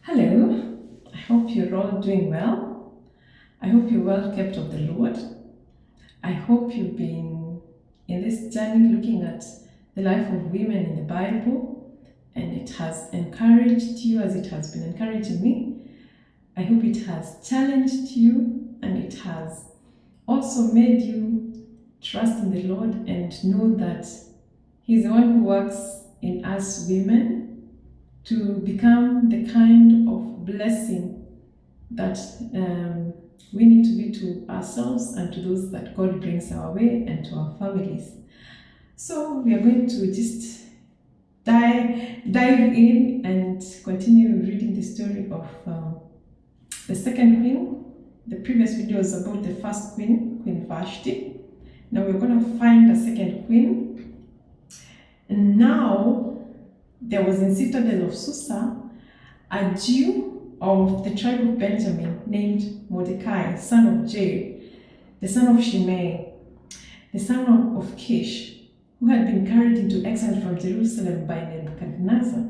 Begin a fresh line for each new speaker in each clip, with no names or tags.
Hello, I hope you're all doing well. I hope you're well kept of the Lord. I hope you've been in this journey looking at the life of women in the Bible and it has encouraged you as it has been encouraging me. I hope it has challenged you and it has also made you trust in the Lord and know that He's the one who works in us women to become the kind of blessing that we need to be to ourselves and to those that God brings our way and to our families. So we are going to just dive in and continue reading the story of the second queen. The previous video was about the first queen, Queen Vashti. Now we're going to find the second queen. And now there was in citadel of Susa a Jew of the tribe of Benjamin named Mordecai, son of Jair, the son of Shimei, the son of Kish, who had been carried into exile from Jerusalem by Nebuchadnezzar,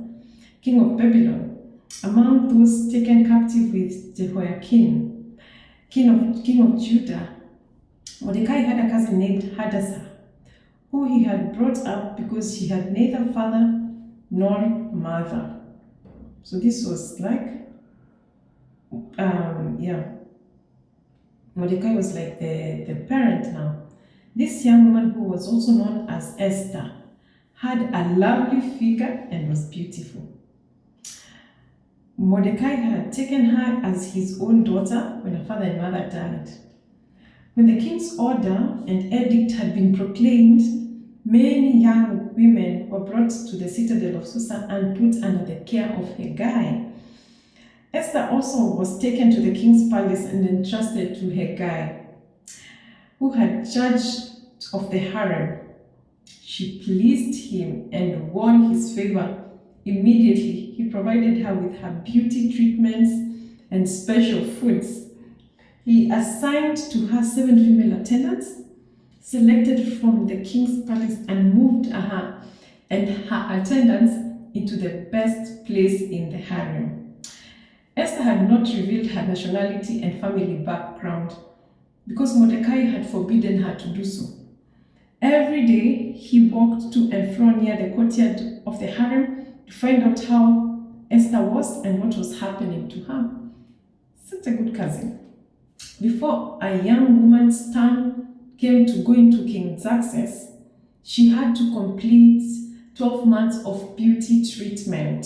king of Babylon, among those taken captive with Jehoiakim, king of Judah. Mordecai had a cousin named Hadassah, who he had brought up because he had neither father nor mother. So this was like, Mordecai was like the parent now. This young woman, who was also known as Esther, had a lovely figure and was beautiful. Mordecai had taken her as his own daughter when her father and mother died. When the king's order and edict had been proclaimed, many young women were brought to the citadel of Susa and put under the care of Hegai. Esther also was taken to the king's palace and entrusted to Hegai, who had charge of the harem. She pleased him and won his favor. Immediately, he provided her with her beauty treatments and special foods. He assigned to her 7 female attendants, selected from the king's palace, and moved her and her attendants into the best place in the harem. Esther had not revealed her nationality and family background because Mordecai had forbidden her to do so. Every day, he walked to and fro near the courtyard of the harem to find out how Esther was and what was happening to her. Such a good cousin. Before a young woman's turn came to go into King Xerxes, she had to complete 12 months of beauty treatment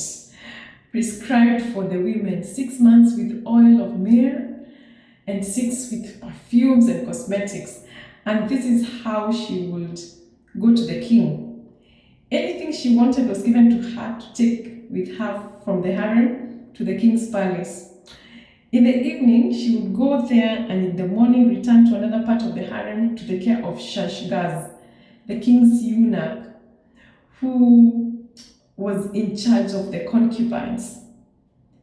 prescribed for the women, 6 months with oil of myrrh and 6 with perfumes and cosmetics. And this is how she would go to the king. Anything she wanted was given to her to take with her from the harem to the king's palace. In the evening, she would go there and in the morning return to another part of the harem to the care of Shashgaz, the king's eunuch, who was in charge of the concubines.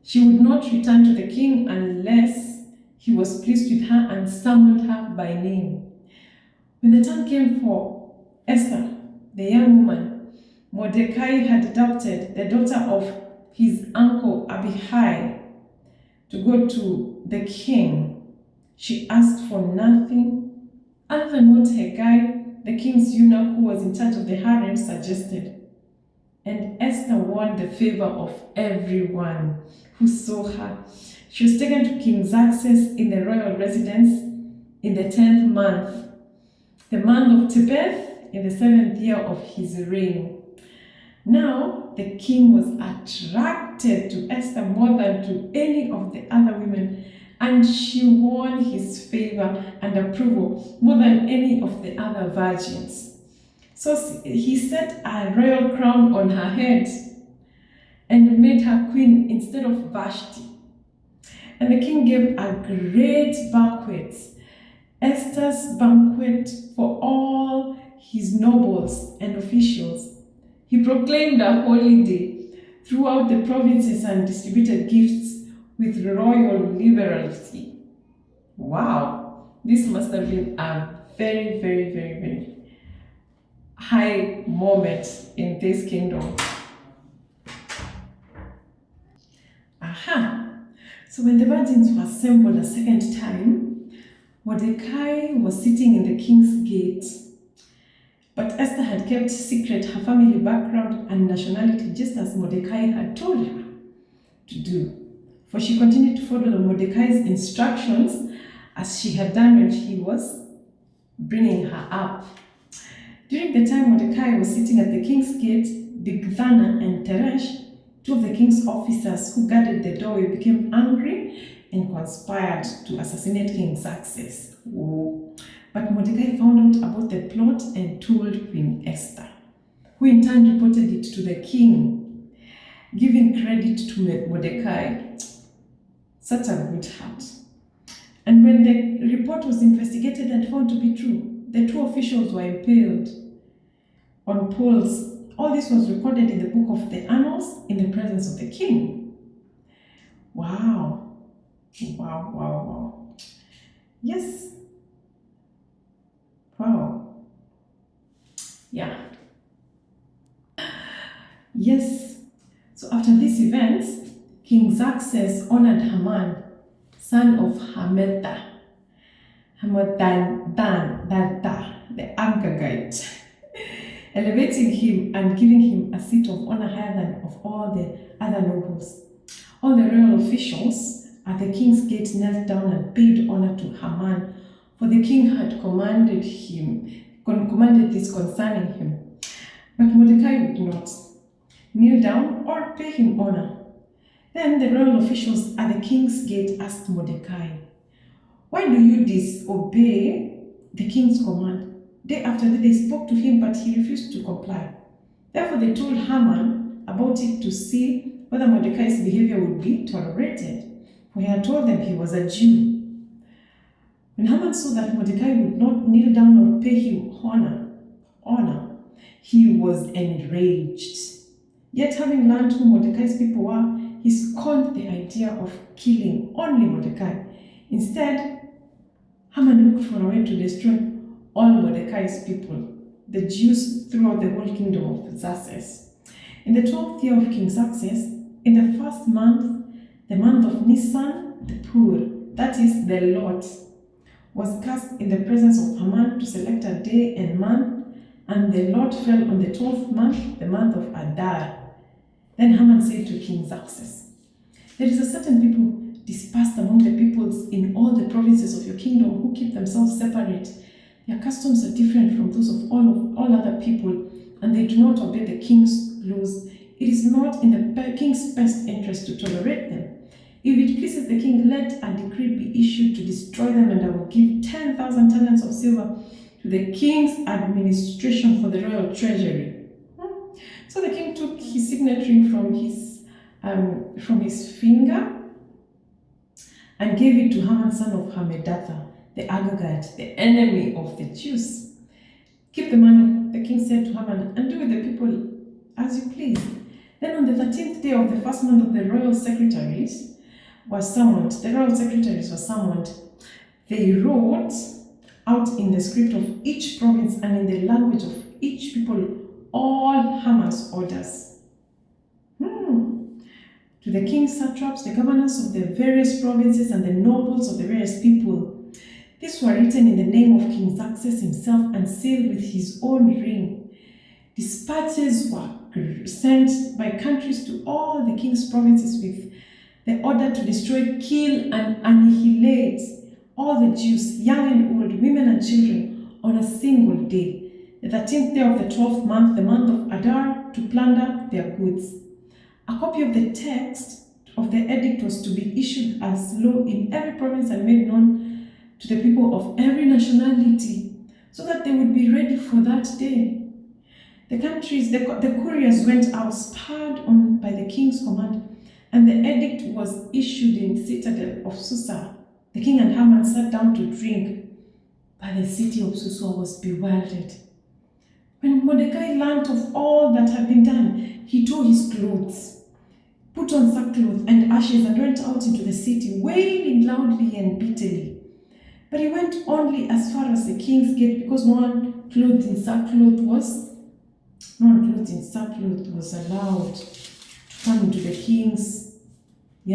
She would not return to the king unless he was pleased with her and summoned her by name. When the time came for Esther, the young woman, Mordecai had adopted the daughter of his uncle Abihai to go to the king. She asked for nothing other than what Hegai, the king's eunuch who was in charge of the harem, suggested. And Esther won the favor of everyone who saw her. She was taken to King Xerxes in the royal residence in the 10th month, the month of Tebeth, in the 7th year of his reign. Now, the king was attracted to Esther more than to any of the other women, and she won his favor and approval more than any of the other virgins. So he set a royal crown on her head and made her queen instead of Vashti. And the king gave a great banquet, Esther's banquet, for all his nobles and officials. He proclaimed a holiday throughout the provinces and distributed gifts with royal liberality. Wow, this must have been a very, very, very, very high moment in this kingdom. A Aha! So when the virgins were assembled a second time, Mordecai was sitting in the king's gate. But Esther had kept secret her family background and nationality, just as Mordecai had told her to do. For she continued to follow Mordecai's instructions as she had done when he was bringing her up. During the time Mordecai was sitting at the king's gate, Bigthana and Teresh, two of the king's officers who guarded the doorway, became angry and conspired to assassinate King Xerxes. Oh. But Mordecai found out about the plot and told Queen Esther, who in turn reported it to the king, giving credit to Mordecai. Such a good heart. And when the report was investigated and found to be true, the two officials were impaled on poles. All this was recorded in the book of the Annals in the presence of the king. Wow. Wow, wow, wow. Yes. Wow. Yeah. Yes. So after these events, King Xerxes honored Haman, son of Hammedatha, the Agagite, elevating him and giving him a seat of honor higher than of all the other nobles. All the royal officials at the king's gate knelt down and paid honor to Haman, for the king had commanded this concerning him. But Mordecai would not kneel down or pay him honor. Then the royal officials at the king's gate asked Mordecai, "Why do you disobey the king's command?" Day after day they spoke to him, but he refused to comply. Therefore they told Haman about it to see whether Mordecai's behavior would be tolerated, for he had told them he was a Jew. When Haman saw that Mordecai would not kneel down or pay him honor, he was enraged. Yet having learned who Mordecai's people were, he scorned the idea of killing only Mordecai. Instead, Haman looked for a way to destroy all Mordecai's people, the Jews throughout the whole kingdom of Xerxes. In the 12th year of King Xerxes, in the first month, the month of Nisan, the Pur, that is the Lot, was cast in the presence of Haman to select a day and month, and the lot fell on the 12th month, the month of Adar. Then Haman said to King Xerxes, "There is a certain people dispersed among the peoples in all the provinces of your kingdom who keep themselves separate. Their customs are different from those of all other people, and they do not obey the king's laws. It is not in the king's best interest to tolerate them. If it pleases the king, let a decree be issued to destroy them, and I will give 10,000 talents of silver to the king's administration for the royal treasury." So the king took his signet ring from his finger and gave it to Haman, son of Hammedatha, the Agagite, the enemy of the Jews. "Keep the money," the king said to Haman, "and do with the people as you please." Then on the 13th day of the first month of the royal secretaries were summoned. They wrote out in the script of each province and in the language of each people all Haman's orders. To the king's satraps, the governors of the various provinces, and the nobles of the various people. These were written in the name of King Xerxes himself and sealed with his own ring. Dispatches were sent by countries to all the king's provinces with the order to destroy, kill, and annihilate all the Jews, young and old, women and children, on a single day, the 13th day of the 12th month, the month of Adar, to plunder their goods. A copy of the text of the edict was to be issued as law in every province and made known to the people of every nationality, so that they would be ready for that day. The couriers went out, spurred on by the king's command, and the edict was issued in the citadel of Susa. The king and Haman sat down to drink, but the city of Susa was bewildered. When Mordecai learned of all that had been done, he tore his clothes, put on sackcloth and ashes, and went out into the city, wailing loudly and bitterly. But he went only as far as the king's gate, because no one clothed in sackcloth was allowed to come into the king's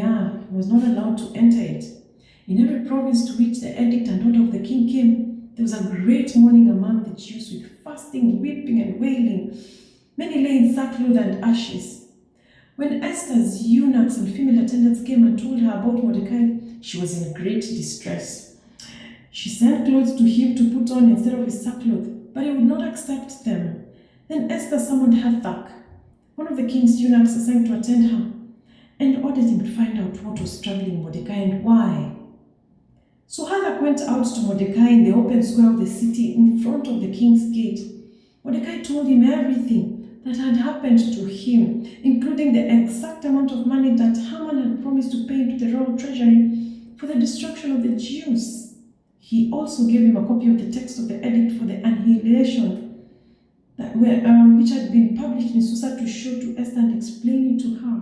was not allowed to enter it. In every province to which the edict and order of the king came, there was a great mourning among the Jews with fasting, weeping, and wailing. Many lay in sackcloth and ashes. When Esther's eunuchs and female attendants came and told her about Mordecai, she was in great distress. She sent clothes to him to put on instead of his sackcloth, but he would not accept them. Then Esther summoned Hathach, one of the king's eunuchs assigned to attend her, and ordered him to find out what was troubling Mordecai and why. So Hathach went out to Mordecai in the open square of the city in front of the king's gate. Mordecai told him everything that had happened to him, including the exact amount of money that Haman had promised to pay into the royal treasury for the destruction of the Jews. He also gave him a copy of the text of the edict for the annihilation which had been published in Susa to show to Esther and explain it to her.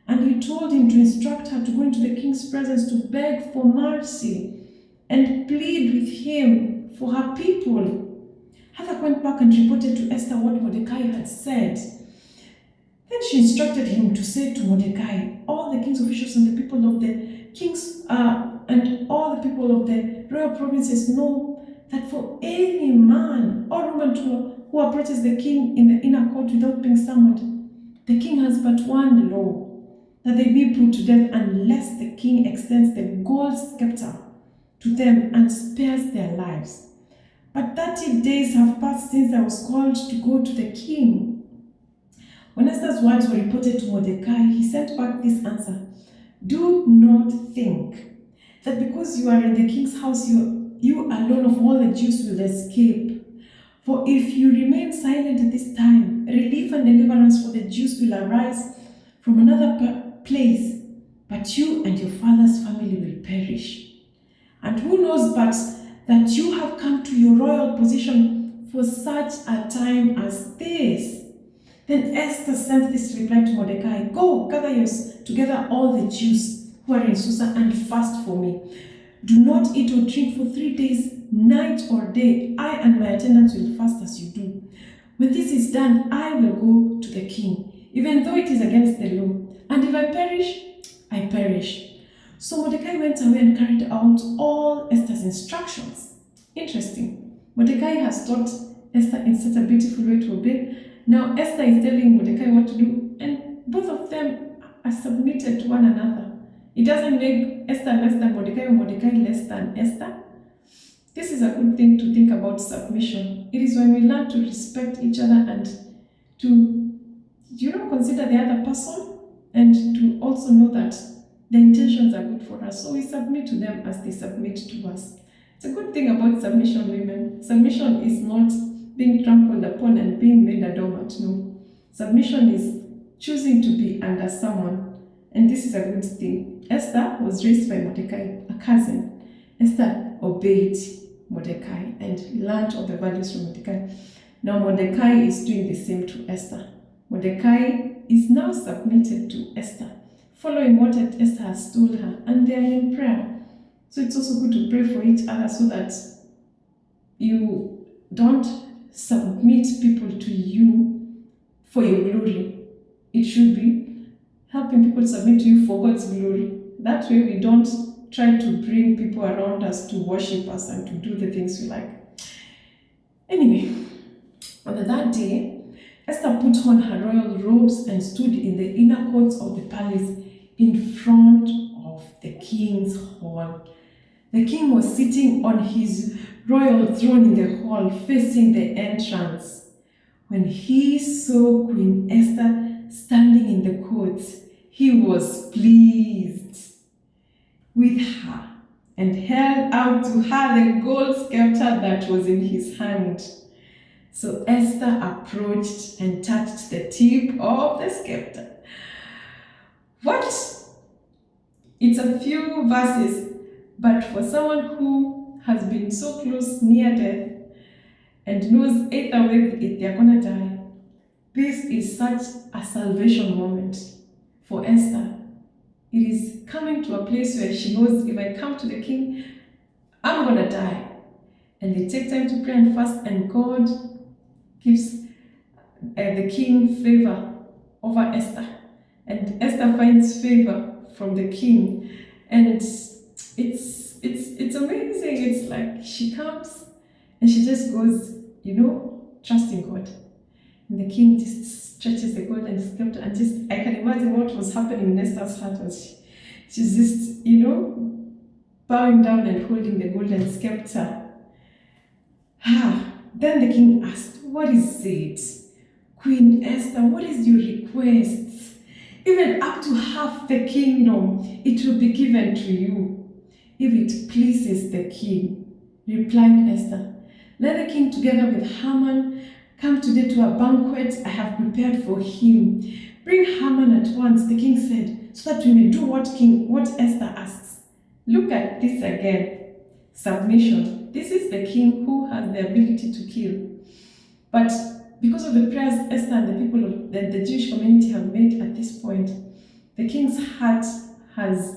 And he told him to instruct her to go into the king's presence to beg for mercy and plead with him for her people. Hathach went back and reported to Esther what Mordecai had said. Then she instructed him to say to Mordecai, all the king's officials and the people of the king's and all the people of the royal provinces know that for any man or woman who approaches the king in the inner court without being summoned, the king has but one law, that they be put to death unless the king extends the gold scepter to them and spares their lives. But 30 days have passed since I was called to go to the king. When Esther's words were reported to Mordecai, he sent back this answer: do not think that because you are in the king's house, you alone of all the Jews will escape. For if you remain silent at this time, relief and deliverance for the Jews will arise from another place, but you and your father's family will perish. And who knows but that you have come to your royal position for such a time as this? Then Esther sent this reply to Mordecai: go, gather together all the Jews who are in Susa and fast for me. Do not eat or drink for 3 days, night or day. I and my attendants will fast as you do. When this is done, I will go to the king, even though it is against the law. And if I perish, I perish. So Mordecai went away and carried out all Esther's instructions. Interesting. Mordecai has taught Esther in such a beautiful way to obey. Now Esther is telling Mordecai what to do, and both of them are submitted to one another. It doesn't make Esther less than Mordecai or Mordecai less than Esther. This is a good thing to think about submission. It is when we learn to respect each other and to, consider the other person, and to also know that their intentions are good for us. So we submit to them as they submit to us. It's a good thing about submission, women. Submission is not being trampled upon and being made a doormat. No. Submission is choosing to be under someone. And this is a good thing. Esther was raised by Mordecai, a cousin. Esther obeyed Mordecai and learned all the values from Mordecai. Now Mordecai is doing the same to Esther. Mordecai is now submitted to Esther, following what Esther has told her, and they are in prayer. So it's also good to pray for each other so that you don't submit people to you for your glory. It should be helping people submit to you for God's glory. That way we don't try to bring people around us to worship us and to do the things we like. Anyway, on that day, Esther put on her royal robes and stood in the inner courts of the palace in front of the king's hall. The king was sitting on his royal throne in the hall facing the entrance. When he saw Queen Esther standing in the courts, he was pleased with her and held out to her the gold scepter that was in his hand. So Esther approached and touched the tip of the scepter. What? It's a few verses, but for someone who has been so close near death and knows either way they're gonna die, this is such a salvation moment for Esther. It is coming to a place where she knows, if I come to the king, I'm gonna die. And they take time to pray and fast, and God gives the king favor over Esther. And Esther finds favor from the king, and it's amazing. It's like she comes and she just goes, trusting God. And the king just stretches the golden scepter, and just I can imagine what was happening in Esther's heart was she's just, bowing down and holding the golden scepter. Then the king asked, "What is it? Queen Esther, what is your request? Even up to half the kingdom, it will be given to you, if it pleases the king," replied Esther. "Let the king together with Haman come today to a banquet I have prepared for him. Bring Haman at once," the king said, "so that we may do what Esther asks." Look at this again. Submission. This is the king who has the ability to kill. But because of the prayers Esther and the people of the Jewish community have made at this point, the king's heart has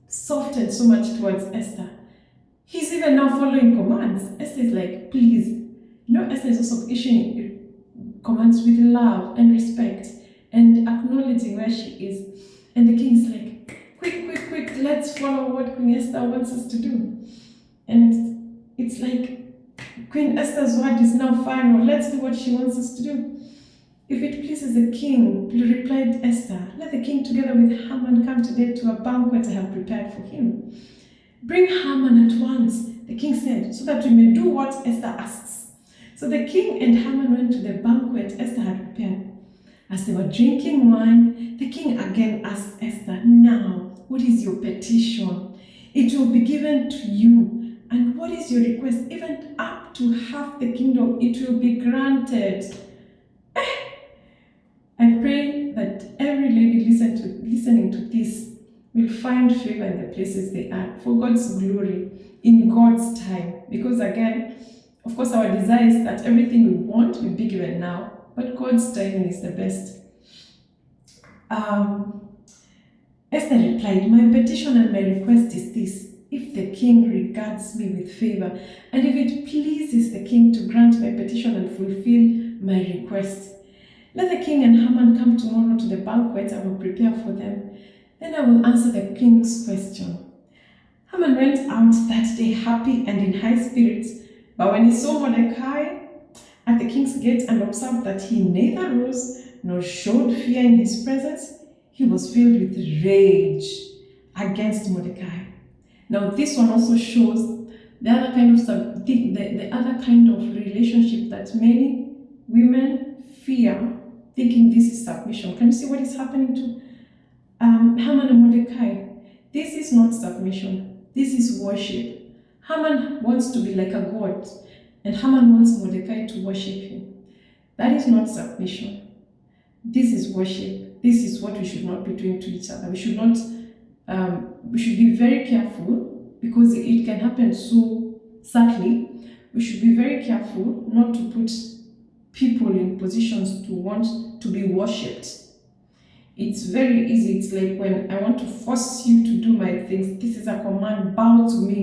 softened so much towards Esther. He's even now following commands. Esther is like, please. Esther is also issuing commands with love and respect and acknowledging where she is. And the king is like, quick, let's follow what Queen Esther wants us to do. And it's like, Queen Esther's word is now final. Let's do what she wants us to do. "If it pleases the king," replied Esther, "let the king together with Haman come today to a banquet I have prepared for him." "Bring Haman at once," the king said, "so that we may do what Esther asks." So the king and Haman went to the banquet Esther had prepared. As they were drinking wine, the king again asked Esther, "Now, what is your petition? It will be given to you. And what is your request? Even up to half the kingdom, it will be granted." I pray that every lady listening to this will find favor in the places they are, for God's glory, in God's time. Because again, of course, our desire is that everything we want will be given now, but God's timing is the best. Esther replied, "My petition and my request is this: if the king regards me with favor, and if it pleases the king to grant my petition and fulfill my request, let the king and Haman come tomorrow to the banquet I will prepare for them. Then I will answer the king's question." Haman went out that day happy and in high spirits, but when he saw Mordecai at the king's gate and observed that he neither rose nor showed fear in his presence, he was filled with rage against Mordecai. Now this one also shows the other kind of the other kind of relationship that many women fear, thinking this is submission. Can you see what is happening to Haman and Mordecai? This is not submission. This is worship. Haman wants to be like a god, and Haman wants Mordecai to worship him. That is not submission. This is worship. This is what we should not be doing to each other. We should not. We should be very careful, because it can happen so subtly. We should be very careful not to put people in positions to want to be worshipped. It's very easy. It's like when I want to force you to do my things. This is a command, bow to me,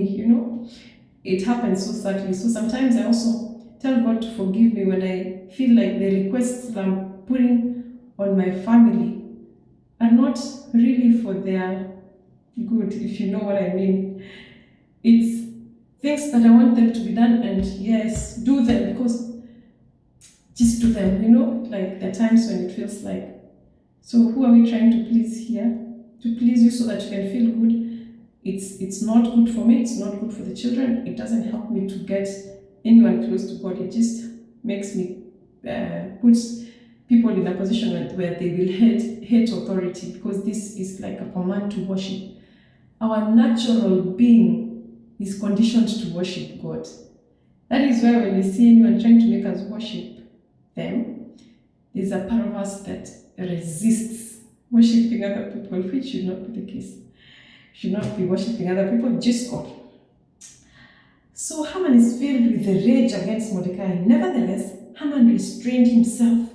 It happens so subtly. So sometimes I also tell God to forgive me when I feel like the requests that I'm putting on my family are not really for their good, if you know what I mean. It's things that I want them to be done, and yes, do them, because just do them, like there are times when it feels like, so who are we trying to please here? To please you so that you can feel good. It's not good for me, it's not good for the children, it doesn't help me to get anyone close to God. It just makes me puts people in a position where they will hate authority, because this is like a command to worship. Our natural being is conditioned to worship God. That is why when we see anyone trying to make us worship them, there's a part of us that resists worshiping other people, which should not be the case. Should not be worshiping other people, just God. So Haman is filled with the rage against Mordecai. Nevertheless, Haman restrained himself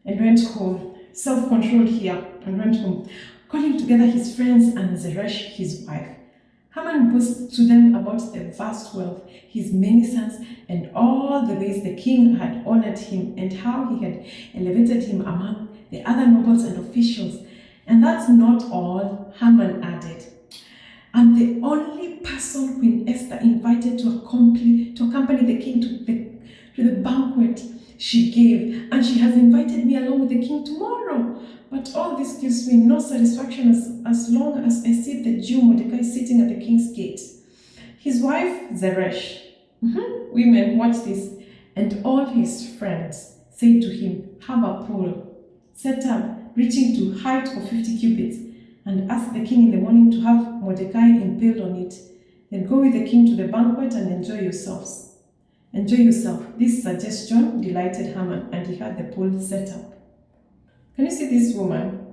and went home. Self-controlled here, and went home, calling together his friends and Zeresh, his wife. Haman boasted to them about the vast wealth, his many sons, and all the ways the king had honored him, and how he had elevated him among the other nobles and officials, And that's not all, Haman added. I'm the only person Queen Esther invited to accompany the king to the banquet she gave, and she has invited me along with the king tomorrow. But all this gives me no satisfaction as long as I see the Jew Mordecai sitting at the king's gate. His wife, Zeresh, women, watch this, and all his friends say to him, have a pole set up, reaching to height of 50 cubits, and ask the king in the morning to have Mordecai impaled on it. Then go with the king to the banquet and enjoy yourselves. Enjoy yourself. This suggestion delighted Haman, and he had the pole set up. Can you see this woman?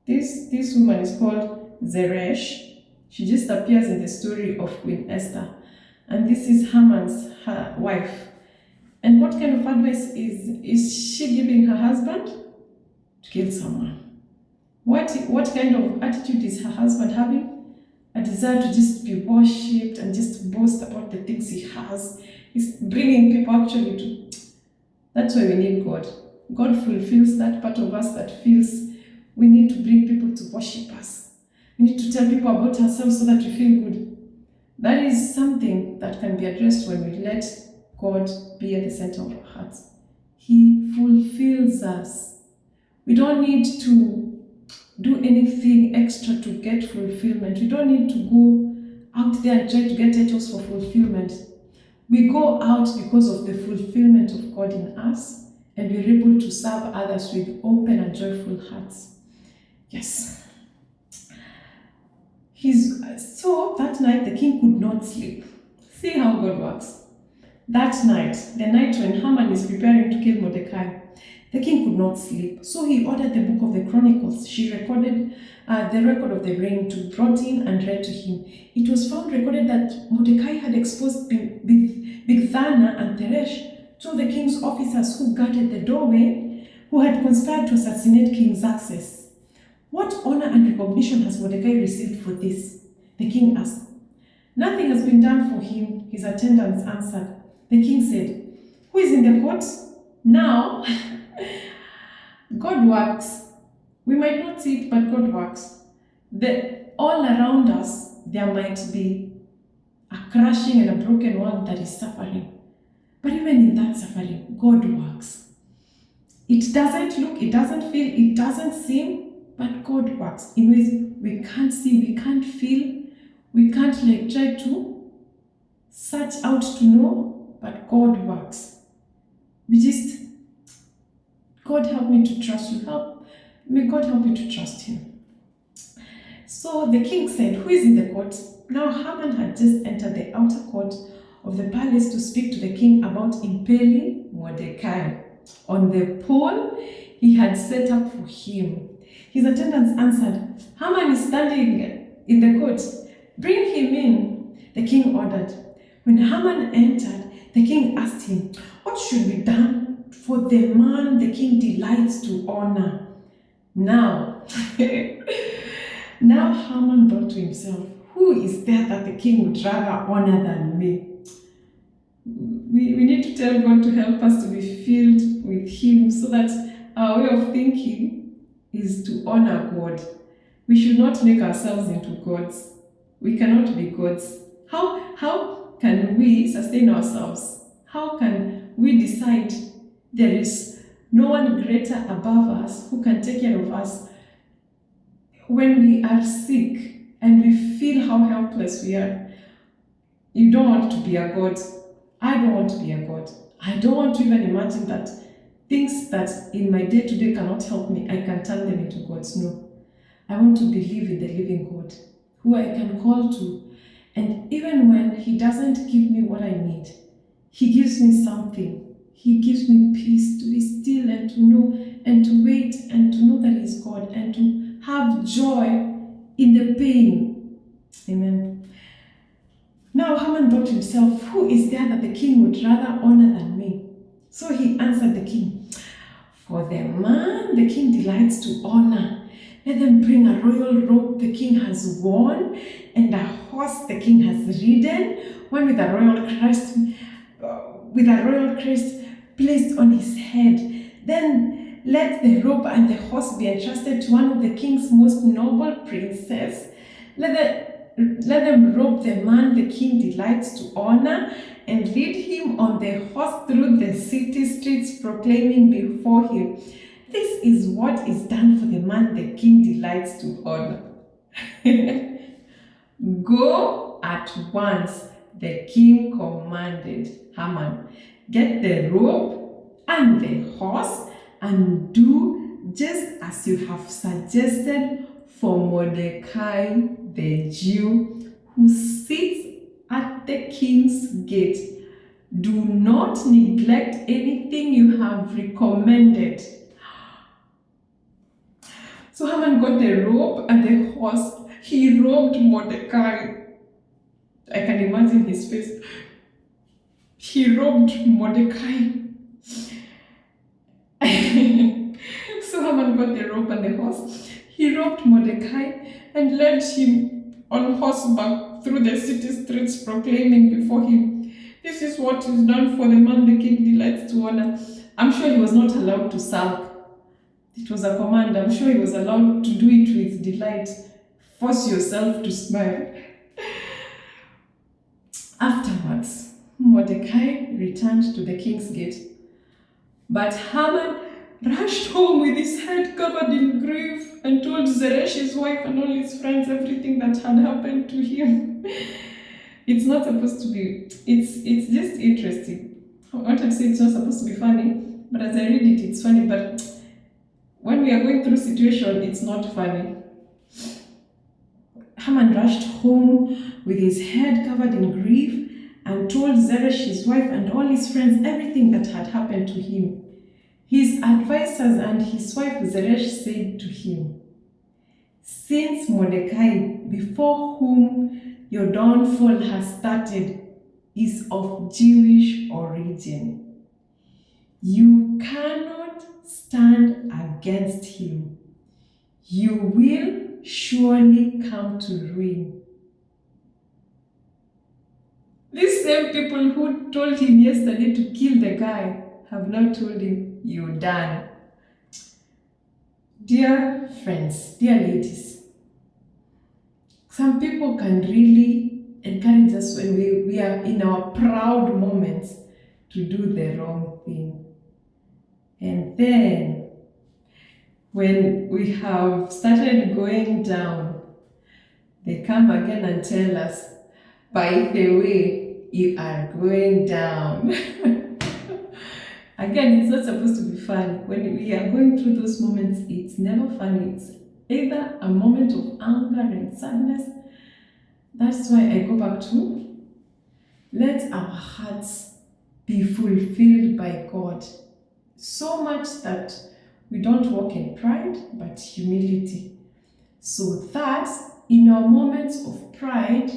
This woman is called Zeresh. She just appears in the story of Queen Esther. And this is Haman's wife. And what kind of advice is she giving her husband? To kill someone. What kind of attitude is her husband having? A desire to just be worshipped and just boast about the things he has. He's bringing people actually to... That's why we need God. God fulfills that part of us that feels we need to bring people to worship us. We need to tell people about ourselves so that we feel good. That is something that can be addressed when we let God be at the center of our hearts. He fulfills us. We don't need to do anything extra to get fulfillment. We don't need to go out there and try to get titles for fulfillment. We go out because of the fulfillment of God in us, and we're able to serve others with open and joyful hearts. Yes. So that night the king could not sleep. See how God works. That night, the night when Haman is preparing to kill Mordecai, the king could not sleep. So he ordered the book of the Chronicles. She recorded the record of the reign to brought in and read to him. It was found recorded that Mordecai had exposed Bigthana and Teresh, two of the king's officers who guarded the doorway, who had conspired to assassinate King Xerxes. What honor and recognition has Mordecai received for this? The king asked. Nothing has been done for him, his attendants answered. The king said, who is in the court? Now, God works. We might not see it, but God works. All around us, there might be a crashing and a broken world that is suffering. But even in that suffering, God works. It doesn't look, it doesn't feel, it doesn't seem, but God works in ways we can't see, we can't feel, we can't try to search out to know, but God works. God help me to trust you. May God help you to trust him. So the king said, who is in the court? Now Haman had just entered the outer court of the palace to speak to the king about impaling Mordecai on the pole he had set up for him. His attendants answered, Haman is standing in the court. Bring him in, the king ordered. When Haman entered, the king asked him, what should be done for the man the king delights to honor? Now Haman thought to himself, who is there that the king would rather honor than me? We need to tell God to help us to be filled with him so that our way of thinking is to honor God. We should not make ourselves into gods. We cannot be gods. How can we sustain ourselves? How can we decide there is no one greater above us who can take care of us when we are sick and we feel how helpless we are? You don't want to be a god. I don't want to be a god. I don't want to even imagine that things that in my day-to-day cannot help me, I can turn them into gods. No. I want to believe in the living God, who I can call to. And even when he doesn't give me what I need, he gives me something. He gives me peace to be still and to know and to wait and to know that he's God and to have joy in the pain. Amen. Now Haman thought to himself, who is there that the king would rather honor than me? So he answered the king, for the man the king delights to honor, let them bring a royal robe the king has worn, and a horse the king has ridden, one with a royal crest placed on his head. Then let the robe and the horse be entrusted to one of the king's most noble princes. Let them robe the man the king delights to honor and lead him on the horse through the city streets, proclaiming before him, this is what is done for the man the king delights to honor. Go at once, the king commanded Haman. Get the robe and the horse and do just as you have suggested for Mordecai the Jew who sits at the king's gate. Do not neglect anything you have recommended. So Haman got the robe and the horse. He robed Mordecai. I can imagine his face. He robed Mordecai. So Haman got the robe and the horse. He robed Mordecai and led him on horseback through the city streets, proclaiming before him, this is what is done for the man the king delights to honor. I'm sure he was not allowed to sulk. It was a command. I'm sure he was allowed to do it with delight. Force yourself to smile. Afterwards, Mordecai returned to the king's gate. But Haman rushed home with his head covered in grief and told Zeresh, his wife, and all his friends everything that had happened to him. It's not supposed to be, it's just interesting. I wanted to say it's not supposed to be funny, but as I read it, it's funny. But when we are going through a situation, it's not funny. Haman rushed home with his head covered in grief and told Zeresh, his wife, and all his friends everything that had happened to him. His advisors and his wife Zeresh said to him, since Mordecai, before whom your downfall has started, is of Jewish origin, you cannot stand against him. You will surely come to ruin. These same people who told him yesterday to kill the guy have now told him, you're done. Dear friends, dear ladies, some people can really encourage us when we are in our proud moments to do the wrong thing. And then, when we have started going down, they come again and tell us, by the way, you are going down. Again, it's not supposed to be funny. When we are going through those moments, it's never funny. It's either a moment of anger and sadness. That's why I go back to, let our hearts be fulfilled by God. So much that we don't walk in pride, but humility. So that in our moments of pride,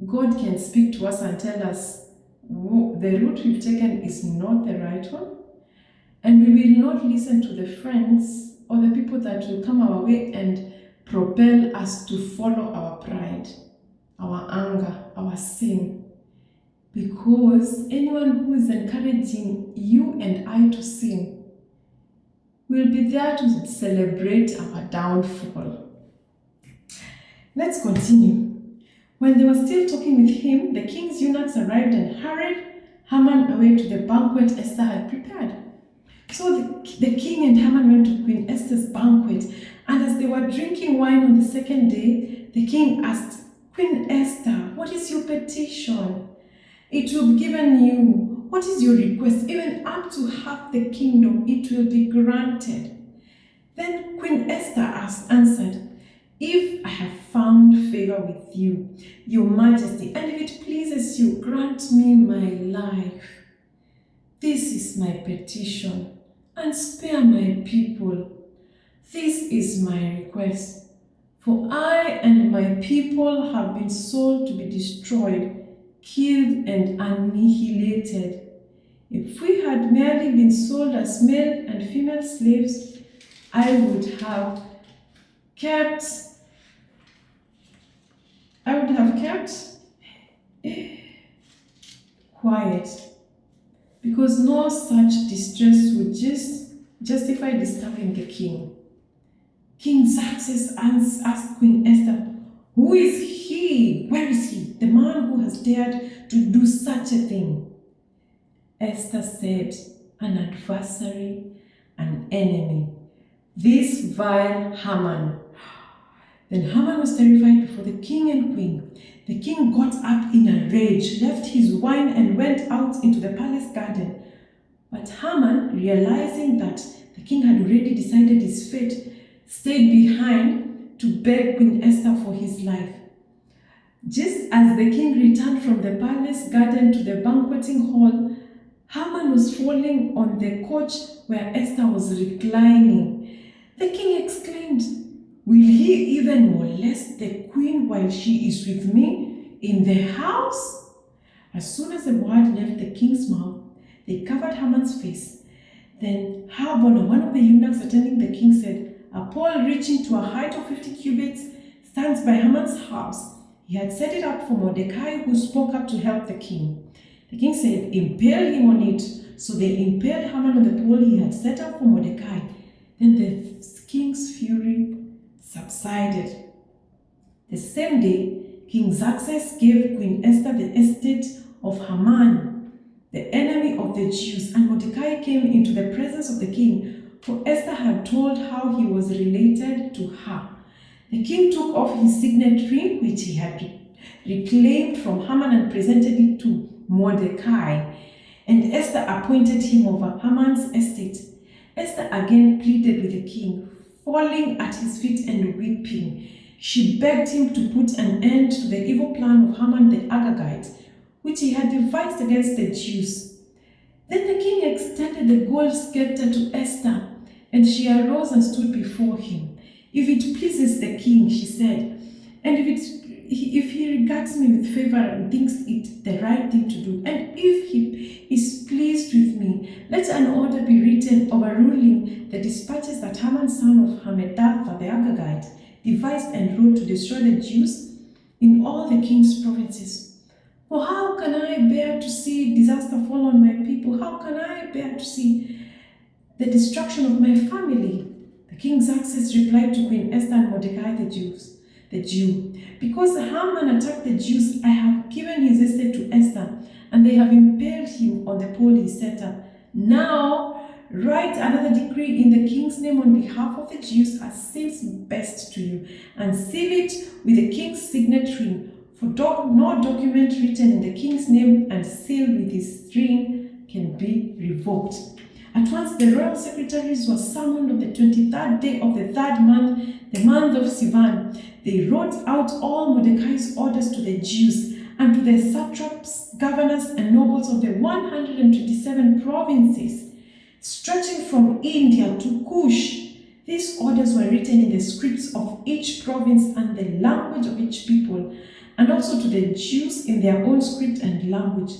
God can speak to us and tell us, the route we've taken is not the right one, and we will not listen to the friends or the people that will come our way and propel us to follow our pride, our anger, our sin. Because anyone who is encouraging you and I to sin will be there to celebrate our downfall. Let's continue. When they were still talking with him, the king's eunuchs arrived and hurried Haman away to the banquet Esther had prepared. So the king and Haman went to Queen Esther's banquet, and as they were drinking wine on the second day, the king asked, Queen Esther, what is your petition? It will be given you. What is your request? Even up to half the kingdom, it will be granted. Then Queen Esther answered, if I have found favor with you, your majesty, and if it pleases you, grant me my life. This is my petition, and spare my people. This is my request, for I and my people have been sold to be destroyed, killed, and annihilated. If we had merely been sold as male and female slaves, I would have kept quiet, because no such distress justified disturbing the king. King Xerxes asked Queen Esther, "Who is he? Where is he? The man who has dared to do such a thing?" Esther said, "An adversary, an enemy, this vile Haman." Then Haman was terrified before the king and queen. The king got up in a rage, left his wine, and went out into the palace garden. But Haman, realizing that the king had already decided his fate, stayed behind to beg Queen Esther for his life. Just as the king returned from the palace garden to the banqueting hall, Haman was falling on the couch where Esther was reclining. The king exclaimed, "Will he even molest the queen while she is with me in the house?" As soon as the word left the king's mouth, they covered Haman's face. Then Harbona, one of the eunuchs attending the king, said, "A pole reaching to a height of 50 cubits stands by Haman's house. He had set it up for Mordecai, who spoke up to help the king." The king said, "Impale him on it." So they impaled Haman on the pole he had set up for Mordecai. Then the king's fury subsided. The same day, King Xerxes gave Queen Esther the estate of Haman, the enemy of the Jews, and Mordecai came into the presence of the king, for Esther had told how he was related to her. The king took off his signet ring, which he had reclaimed from Haman, and presented it to Mordecai, and Esther appointed him over Haman's estate. Esther again pleaded with the king, falling at his feet and weeping. She begged him to put an end to the evil plan of Haman the Agagite, which he had devised against the Jews. Then the king extended the gold scepter to Esther, and she arose and stood before him. "If it pleases the king," she said, "and if he regards me with favor and thinks it the right thing to do, and if he is pleased with me, let an order be written overruling the dispatches that Haman, son of Hammedatha the Agagite, devised and wrote to destroy the Jews in all the king's provinces. For how can I bear to see disaster fall on my people? How can I bear to see the destruction of my family?" The king Xerxes replied to Queen Esther and Mordecai the Jew, "Because Haman attacked the Jews, I have given his estate to Esther, and they have impaled him on the pole he set up. Now write another decree in the king's name on behalf of the Jews as seems best to you, and seal it with the king's signet ring. For no document written in the king's name and sealed with his ring can be revoked." At once the royal secretaries were summoned on the 23rd day of the third month, the month of Sivan. They wrote out all Mordecai's orders to the Jews and to the satraps, governors, and nobles of the 127 provinces, stretching from India to Kush. These orders were written in the scripts of each province and the language of each people, and also to the Jews in their own script and language.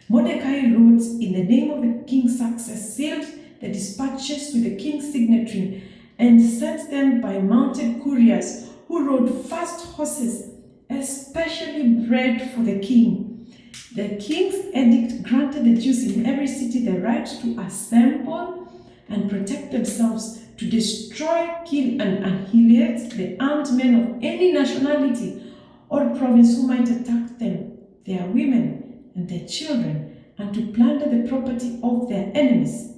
Mordecai wrote in the name of the king Xerxes, sealed the dispatches with the king's signet ring, and sent them by mounted couriers who rode fast horses, especially bred for the king. The king's edict granted the Jews in every city the right to assemble and protect themselves, to destroy, kill, and annihilate the armed men of any nationality or province who might attack them, their women, and their children, and to plunder the property of their enemies.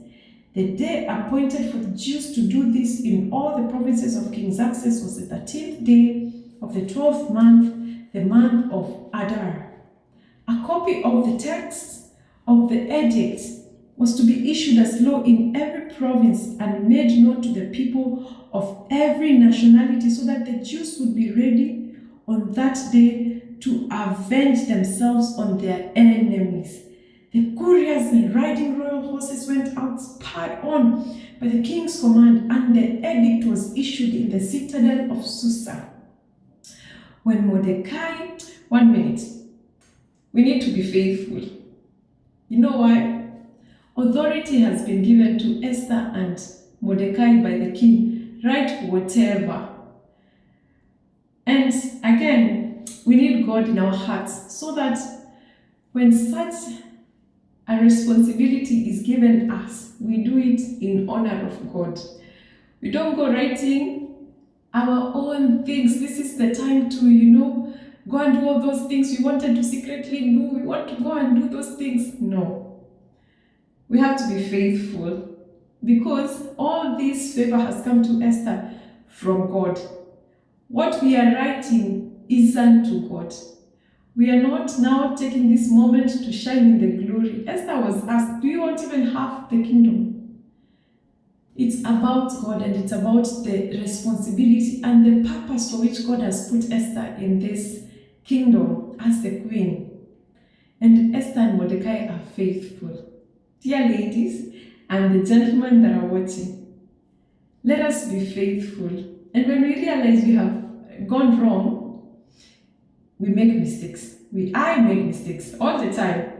The day appointed for the Jews to do this in all the provinces of King Xerxes was the 13th day of the 12th month, the month of Adar. A copy of the text of the edict was to be issued as law in every province and made known to the people of every nationality, so that the Jews would be ready on that day to avenge themselves on their enemies. The couriers and riding royal horses went out spurred on by the king's command, and the edict was issued in the citadel of Susa. When Mordecai, 1 minute, we need to be faithful. You know why? Authority has been given to Esther and Mordecai by the king. Write whatever. And again, we need God in our hearts, so that when such a responsibility is given us, we do it in honor of God. We don't go writing our own things. This is the time to, go and do all those things we wanted to secretly do. We want to go and do those things. No. We have to be faithful because all this favor has come to Esther from God. What we are writing is unto God. We are not now taking this moment to shine in the glory. Esther was asked, do you want even half the kingdom? It's about God, and it's about the responsibility and the purpose for which God has put Esther in this kingdom as the queen. And Esther and Mordecai are faithful. Dear ladies and the gentlemen that are watching, let us be faithful. And when we realize we have gone wrong, we make mistakes. I make mistakes all the time.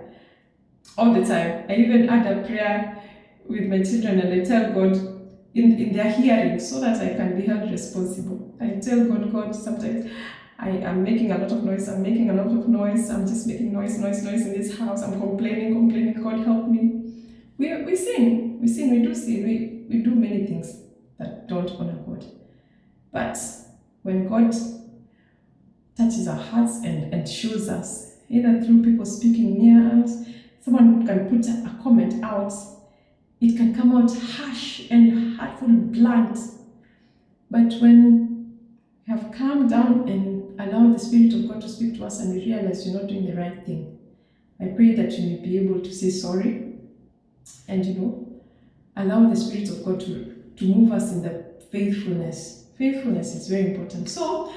All the time. I even add a prayer with my children and I tell God in their hearing so that I can be held responsible. I tell God, sometimes I am making a lot of noise. I'm just making noise in this house. I'm complaining. God help me. We sin. We do sin. We do many things that don't honor God. But when God touches our hearts and shows us, either through people speaking near us, someone can put a comment out, it can come out harsh and hurtful, blunt. But when we have calmed down and allowed the Spirit of God to speak to us and we realize we're not doing the right thing, I pray that you may be able to say sorry and, allow the Spirit of God to move us in the faithfulness. Faithfulness is very important. So,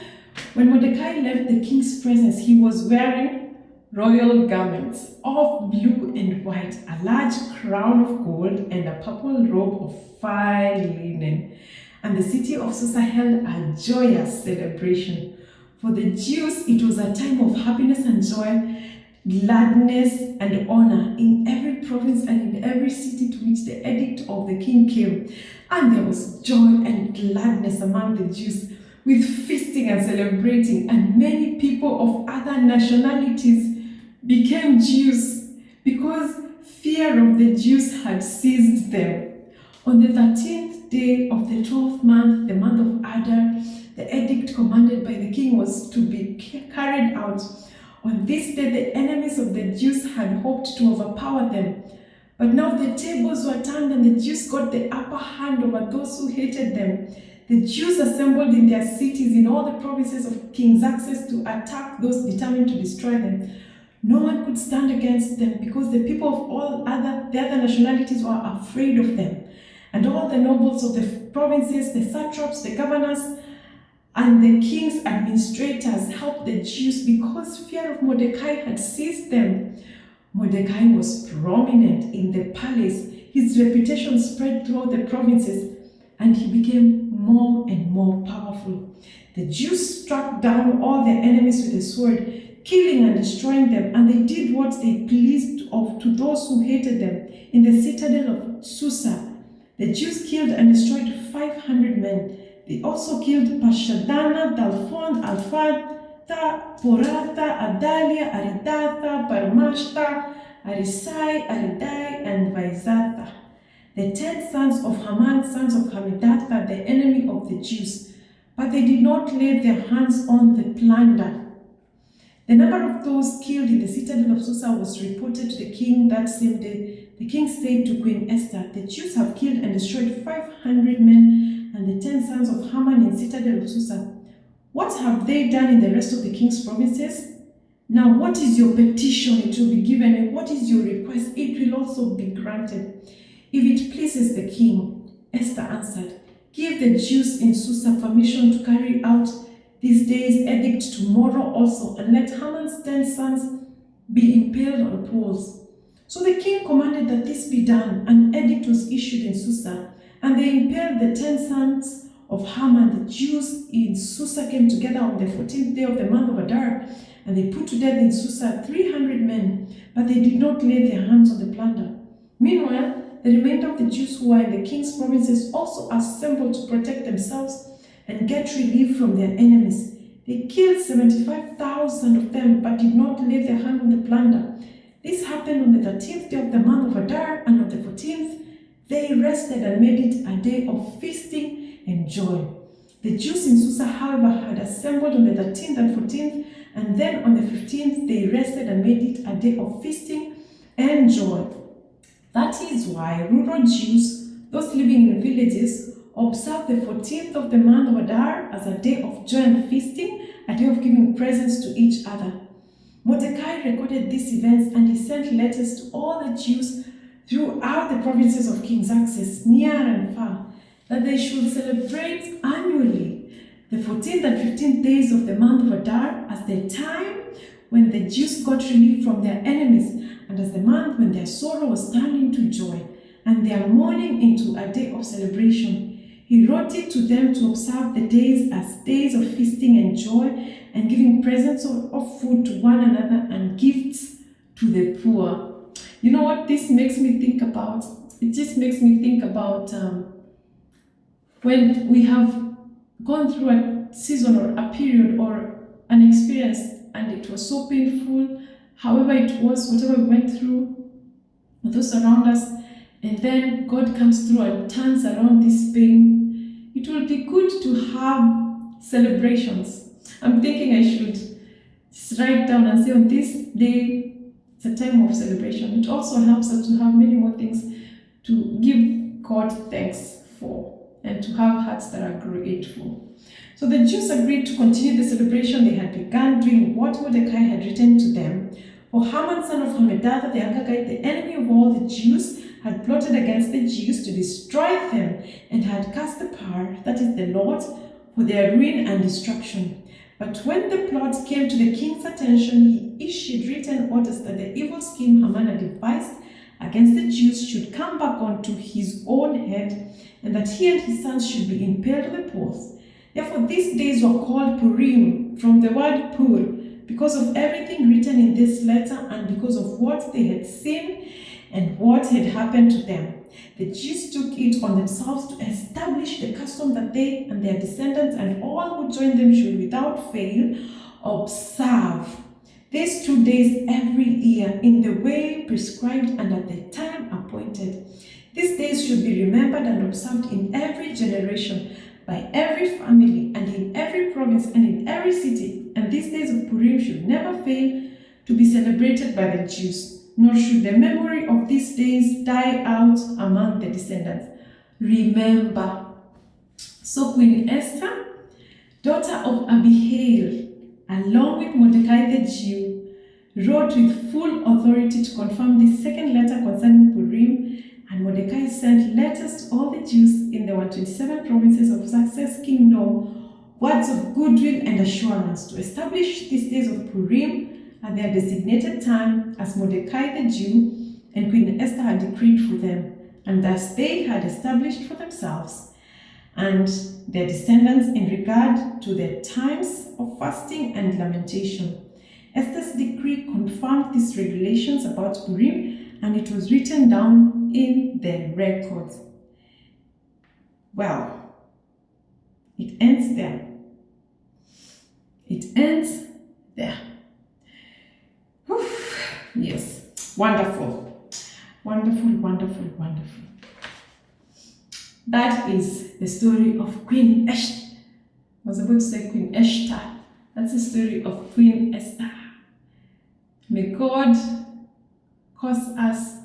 when Mordecai left the king's presence, he was wearing royal garments of blue and white, a large crown of gold, and a purple robe of fine linen. And the city of Susa held a joyous celebration. For the Jews, it was a time of happiness and joy, gladness and honor in every province and in every city to which the edict of the king came. And there was joy and gladness among the Jews, with feasting and celebrating, and many people of other nationalities became Jews because fear of the Jews had seized them. On the 13th day of the 12th month, the month of Adar, the edict commanded by the king was to be carried out. On this day, the enemies of the Jews had hoped to overpower them. But now the tables were turned and the Jews got the upper hand over those who hated them. The Jews assembled in their cities in all the provinces of King Xerxes to attack those determined to destroy them. No one could stand against them because the people of the other nationalities were afraid of them. And all the nobles of the provinces, the satraps, the governors, and the king's administrators helped the Jews because fear of Mordecai had seized them. Mordecai was prominent in the palace. His reputation spread throughout the provinces, and he became more and more powerful. The Jews struck down all their enemies with the sword, killing and destroying them, and they did what they pleased of to those who hated them. In the citadel of Susa, the Jews killed and destroyed 500 men. They also killed Pashadana, Dalphon, Alphata, Poratha, Adalia, Aridatha, Parmashta, Arisai, Aridai, and Vaizatha, the 10 sons of Haman, sons of Hammedatha, the enemy of the Jews. But they did not lay their hands on the plunder. The number of those killed in the citadel of Susa was reported to the king that same day. The king said to Queen Esther, the Jews have killed and destroyed 500 men and the 10 sons of Haman in citadel of Susa. What have they done in the rest of the king's provinces? Now what is your petition? It will be given. And what is your request? It will also be granted. If it pleases the king, Esther answered, give the Jews in Susa permission to carry out this day's edict tomorrow also, and let Haman's 10 sons be impaled on poles. So the king commanded that this be done. An edict was issued in Susa, and they impaled the 10 sons of Haman. The Jews in Susa came together on the 14th day of the month of Adar, and they put to death in Susa 300 men, but they did not lay their hands on the plunder. Meanwhile, the remainder of the Jews who were in the king's provinces also assembled to protect themselves and get relief from their enemies. They killed 75,000 of them, but did not lay their hand on the plunder. This happened on the 13th day of the month of Adar, and on the 14th they rested and made it a day of feasting and joy. The Jews in Susa, however, had assembled on the 13th and 14th, and then on the 15th they rested and made it a day of feasting and joy. That is why rural Jews, those living in villages, observe the 14th of the month of Adar as a day of joy and feasting, a day of giving presents to each other. Mordecai recorded these events, and he sent letters to all the Jews throughout the provinces of King Xerxes, near and far, that they should celebrate annually the 14th and 15th days of the month of Adar as the time when the Jews got relief from their enemies, and as the month when their sorrow was turned into joy, and their mourning into a day of celebration. He wrote it to them to observe the days as days of feasting and joy, and giving presents of food to one another and gifts to the poor. You know what this makes me think about? It just makes me think about when we have gone through a season or a period or an experience and it was so painful, however it was, whatever we went through, those around us, and then God comes through and turns around this pain. It will be good to have celebrations. I'm thinking I should just write down and say on this day, it's a time of celebration. It also helps us to have many more things to give God thanks for and to have hearts that are grateful. So the Jews agreed to continue the celebration they had begun, doing what Mordecai had written to them. For Haman, son of Hammedatha the Agagite, the enemy of all the Jews, had plotted against the Jews to destroy them, and had cast the power, that is the Lord, for their ruin and destruction. But when the plot came to the king's attention, he issued written orders that the evil scheme Haman had devised against the Jews should come back onto his own head, and that he and his sons should be impaled on the poles. Therefore these days were called Purim, from the word Pur, because of everything written in this letter, and because of what they had seen and what had happened to them. The Jews took it on themselves to establish the custom that they and their descendants and all who joined them should without fail observe these 2 days every year in the way prescribed and at the time appointed. These days should be remembered and observed in every generation, by every family, and in every province, and in every city. And these days of Purim should never fail to be celebrated by the Jews, nor should the memory of these days die out among the descendants. Remember. So Queen Esther, daughter of Abihail, along with Mordecai the Jew, wrote with full authority to confirm the second letter concerning Purim, and Mordecai sent letters to all the Jews in the 127 provinces of Xerxes' kingdom, words of goodwill and assurance to establish these days of Purim at their designated time, as Mordecai the Jew and Queen Esther had decreed for them, and thus they had established for themselves and their descendants in regard to their times of fasting and lamentation. Esther's decree confirmed these regulations about Purim, and it was written down in the records. Well, it ends there. It ends there. Whew. Yes, wonderful. Wonderful, wonderful, wonderful. That is the story of Queen Esther. I was about to say Queen Esther. That's the story of Queen Esther. May God cause us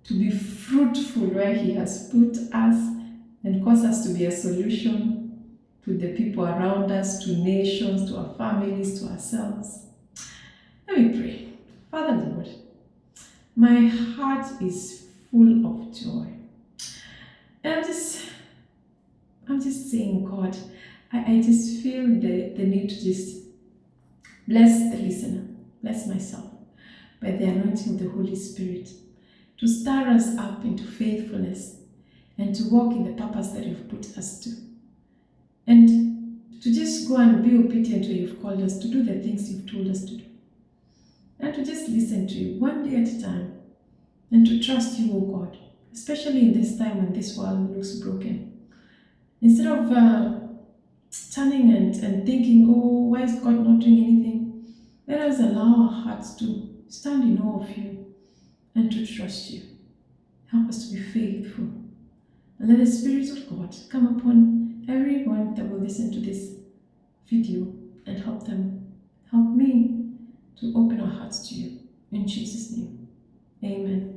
to be fruitful where He has put us, and cause us to be a solution to the people around us, to nations, to our families, to ourselves. Let me pray. Father Lord, my heart is full of joy. And I'm just saying, God, I just feel the need to just bless the listener, bless myself, by the anointing of the Holy Spirit, to stir us up into faithfulness and to walk in the purpose that You've put us to. And to just go and be obedient where You've called us, to do the things You've told us to do. And to just listen to You one day at a time, and to trust You, O God, especially in this time when this world looks broken. Instead of turning and thinking, oh, why is God not doing anything? Let us allow our hearts to stand in awe of You and to trust you. Help us to be faithful. And let the Spirit of God come upon everyone that will listen to this video and help me to open our hearts to you. In Jesus' name, amen.